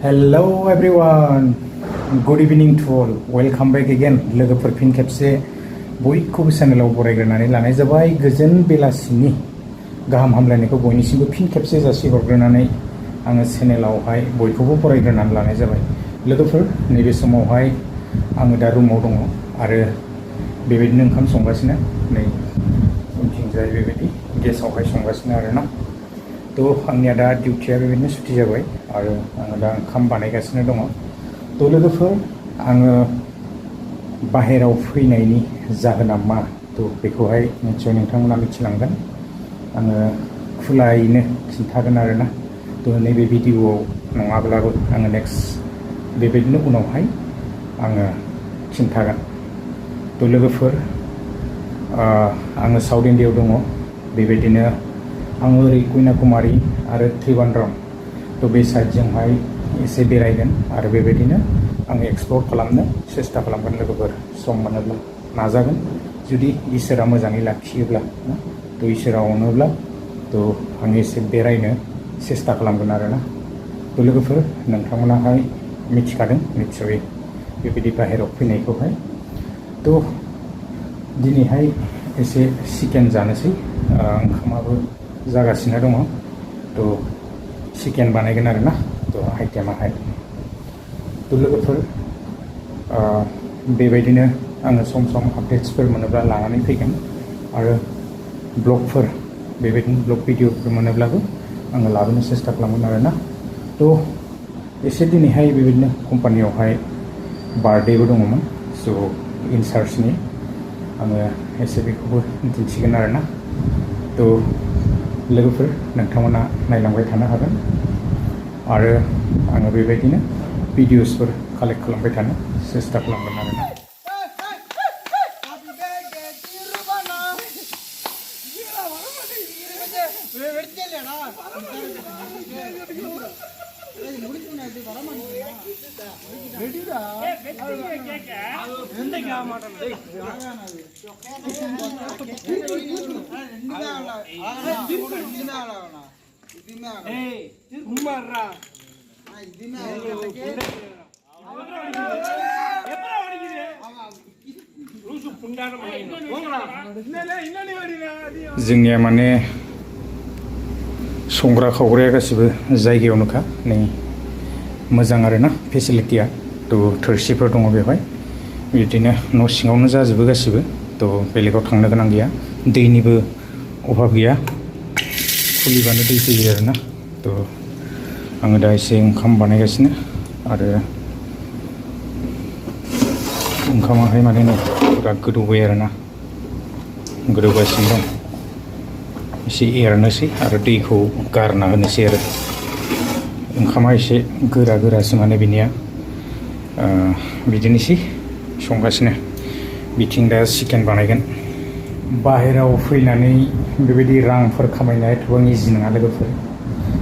Hello everyone, good evening to all. Welcome back again. लोगोफोर फिन खेबसे बयखौबो चेनेलाव बरायग्रोनानै लानाय जाबाय। गोजोन बेलासिनि गाहाम हामलायनायखौ बयनिसिमबो फिन खेबसे जासिहरग्रोनानै आङो चेनेलावहाय बयखौबो बरायग्रोनानै लानाय जाबाय। लोगोफोर नैबे समावहाय आङो दा रुमाव दङ आरो बेबायदिनो ओंखाम संगासिनो नै उनथिंजाय बेबायदि गेसावहाय संगासिनो आरोना। तो आंनिया दा डिउटिया बेबायदिनो सुटि जाबाय आरो आङो दा ओंखाम बानायगासिनो दङ। तो लोगोफोर आङो बाहेराव फैनायनि जाहोना मा तो बेखौहाय निस्सय नोंथांमोना मिथिलांगोन। आङो खुलायैनो खिन्थागोन आरोना। तो नैबे भिडिअआव नङाब्लाबो आङो नेक्स्ट बेबायदिनो उनावहाय आङो खिन्थागोन। तो लोगोफोर आङो साउथ इन्डियायाव दङ। बेबायदिनो आङो ओरै कन्याकुमारी आरो त्रिवेन्द्रम तो बे साइडजोंहाय एसे बेरायगोन आरो बेबायदिनो आङो एक्सप्लर खालामनो सेस्था खालामगोन लोगोफोर। सम मोनोब्ला नाजागोन, जुदि इसोरा मोजाङै लाखियोब्ला ना तो इसोरा अनोब्ला तो आं एसे बेरायनो सेस्था खालामगोन आरोना। तो लोगोफोर नोंथांमोनाहाय मिथिखादों निस्सय बेबायदि बाहेरायाव फैनायखौहाय। तो दिनैहाय एसे चिकेन जानोसै, ओंखामाबो जागासिनो दङ। तो चिकेन बानायगोन आरोना। तो आइटेमाहाय तो लोगोफोर बेबायदिनो आङो सम सम आपडेट्सफोर मोनोब्ला लानानै फैगोन आरो ब्लगफोर बेबायदिनो ब्लग भिडिअफोर मोनोब्लाबो आङो लाबोनो सेस्था खालामगोन आरोना। तो एसे दिनैहाय बेबायदिनो कम्पानियावहाय बार्थडेबो दङमोन, स' इनचार्जनि आङो एसे बेखौबो दिन्थिगोन आरोना। तो लोगोफोर नोंथांमोना नायलांबाय थानो हागोन आरो आङो बेबायदिनो भिडिअसफोर कालेक्ट खालामबाय थानो सेस्था खालामगोन आरोना। जोंनिया माने संग्रा खावग्राया गासिबो जायगायावनोखा नै मोजां आरोना फेसिलिटिया। तो थोरसिफोर दङ बेवहाय, बिदिनो न' सिङावनो जाजोबो गासिबो। तो बेलेगाव थांनो गोनां गैया, दैनिबो अभाब गैया, खुलिबानो दै फैयो आरोना। तो आङो दा एसे ओंखाम बानायगासिनो आरो ओंखामाहाय माने नै बिराद गोदौबाय आरोना, गोदौगासिनो दं। एसे एरनोसै आरो दैखौ गारना होनोसै आरो ओंखामा एसे गोरा गोरासो माने बिनिया। बिदिनोसै संगासिनो। बिथिं दा चिकेन बानायगोन। बाहेराव फैनानै बेबायदि रांफोर खामायनाया एथबां इजि नङा लोगोफोर।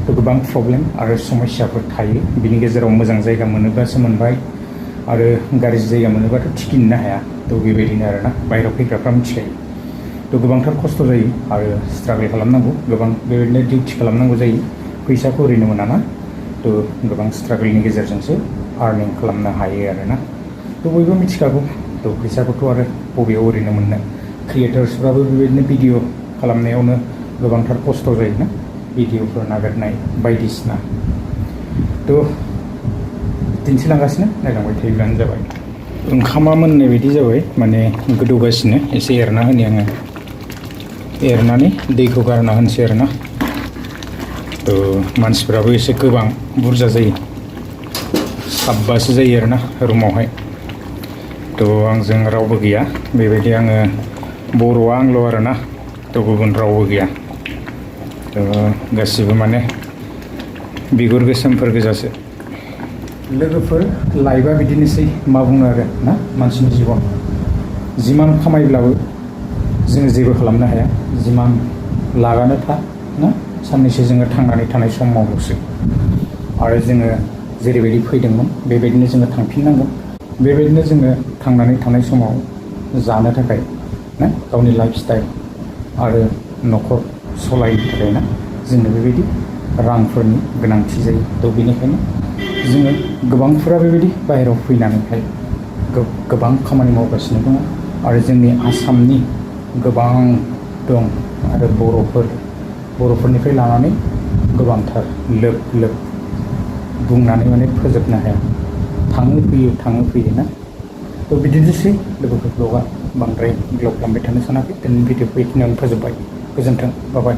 तो गोबां प्रब्लेम आरो समस्याफोर थायो। बिनि गेजेराव मोजां जायगा मोनोब्लासो मोनबाय आरो गाज्रि जायगा मोनोबाथ' थिखिननो हाया। तो बेबायदिनो आरोना, बाहेरायाव फैग्राफ्रा मिथिखायो। तो गोबांथार खस्थ' जायो आरो स्ट्रागल खालामनांगौ, गोबां बेबायदिनो डिउटि खालामनांगौ जायो। फैसाखौ ओरैनो मोना ना, तो गोबां स्ट्रागलनि गेजेरजोंसो आर्निं खालामनो हायो आरोना। तो बयबो मिथिखागौ। तो फैसाखौथ' आरो बबेयाव ओरैनो मोननो। क्रिएटर्सफ्राबो बेबायदिनो भिडिअ खालामनायावनो गोबांथार खस्थ' जायोना, भिडिअफोर नागिरनाय बायदिसिना। तो दिन्थिलांगासिनो, नायलांबाय थायोब्लानो जाबाय। ओंखामा मोननाय बायदि जाबाय, माने गोदौगासिनो। एसे एरना होनि आङो, एरनानै दैखौ गारना होनोसै आरोना। तो मानसिफ्राबो एसे गोबां बुरजा जायो, 7बासो जायो आरोना रुमावहाय। तो आंजों रावबो गैया बेबायदि, आङो बर'आ आंल' आरोना। तो गुबुन रावबो गैया। तो गासिबो माने बिगुर गोसोमफोर गोजासो। लोगोफोर लाइफआ बिदिनोसै, मा बुंनो आरो ना, मानसिनि जिबन। जिमान खामायब्लाबो जोङो जेबो खालामनो हाया। जिमान लागानो था ना, साननैसो जोङो थांनानै थानाय समावल'सो। आरो जोङो जेरैबायदि फैदोंमोन बेबायदिनो जोङो थांफिननांगोन। बेबायदिनो जोङो थांनानै थानाय समाव जानो थाखाय ना, गावनि लाइफ स्टाइल आरो न'खर सलायनो थाखाय ना, जोंनो बेबायदि रांफोरनि गोनांथि जायो। तो बेनिखायनो जोङो गोबांफोरा बेबायदि बाहेरायाव फैनानैहाय गोबां खामानि मावगासिनो दङ आरो जोंनि आसामनि गोबां दं आरो बर'फोरनिफ्राय लानानै गोबांथार लोब लोब बुंनानै माने फोजोबनो हाया थाङो फैयो ना थ' बिदिनोसै लोगोफोर ब्लगा बांद्राय गोलाव खालामबाय थानो सानाखै दिनैनि भिडिअखौ बेखिनियावनो फोजोबबाय गोजोन्थों बाय